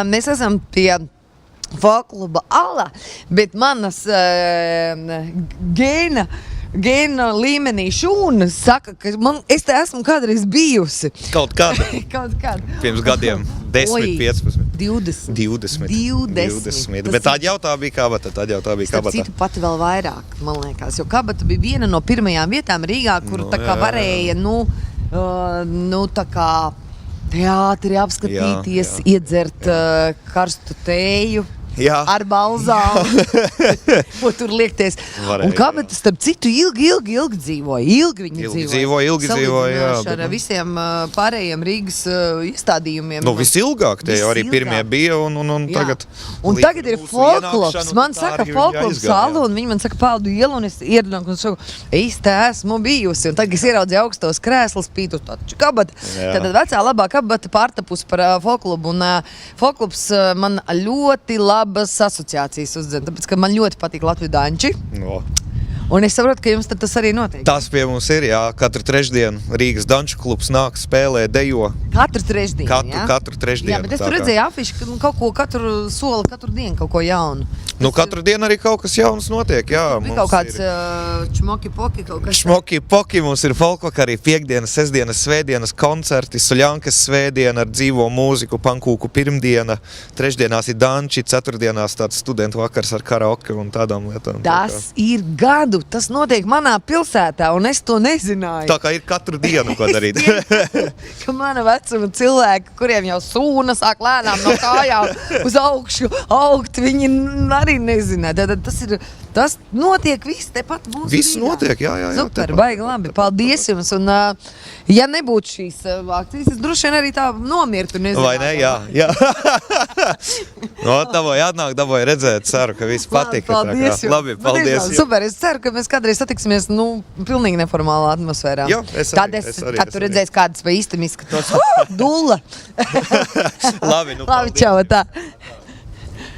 Mēs esam pie folkluba ala, bet manas gēna līmenī šūna saka, ka es te esmu kādreiz bijusi. Kaut kāda. Kaut kāda. Pirms gadiem. 10, 15. 20. Bet tāda jau tā bija kabata. Starp citu pati vēl vairāk, man liekas, jo kabata bija viena no pirmajām vietām Rīgā, kur tā kā varēja, tā kā teātri apskatīties, iedzert karstu tēju. Ar balzām, ko tur liekties. Un kabata, starp citu, ilgi dzīvoja. Ilgi dzīvoja, ar visiem pārējiem Rīgas iestādījumiem. Visilgāk, tie jau arī pirmie bija, un tagad... Un tagad ir folklubs. Man saka folklubs salu, un viņi man saka Paldu ielu, un es ieradinu, un saku, es te esmu bijusi. Un tagad es ieraudzīju augstos krēslus, pītu taču kabata. Tad vecā labā kabata pārtapus par folklubu, un folklubs man ļoti labas asociācijas uzdzen, tāpēc, ka man ļoti patīk Latviju danči. Un es saprotu, ka jums tad tas arī notiek. Tas pie mums ir, jā. Katru trešdienu Rīgas danču klubs nāk, spēlē, dejo. Katru trešdienu, jā? Katru trešdienu. Jā, bet es tur redzēju afišu, ka kaut ko katru soli, katru dienu kaut ko jaunu. Katru dienu arī kaut kas jauns notiek, jā. Bija kaut kāds čmoki-poki kaut kas. Čmoki-poki mums ir folkvakarī, piekdienas, sestdienas, svētdienas koncerti, Soļankas svētdiena ar dzīvo mūziku, pankūku pirmdiena, trešdienās ir danči, ceturtdienās tāds studentu vakars ar karaoke un tādām lietām. Tas ir gadu, tas notiek manā pilsētā, un es to nezināju. Tā kā ir katru dienu, ko darīt. Ka mana vecuma cilvēki, kuriem jau sūna sāk lēnām no kājām uz augšu augt, viņi arī nezināja. Tas notiek viss tepat mūsu Viss Rīgā. Notiek, jā. Super, baigi labi. Paldies jums. Un, ja nebūtu šīs akcijas, es droši vien arī tā nomirtu. Vai ne? Jā. Dabūj redzēt, ceru, ka viss patika. Paldies jums. Labi, paldies. Super, es ceru, ka mēs kādreiz satiksimies, pilnīgi neformālā atmosfērā. Jā, es arī. Kad tu redzēsi, kādas pa īstam izskatos. Dulla! Labi, Labi, čau, tā.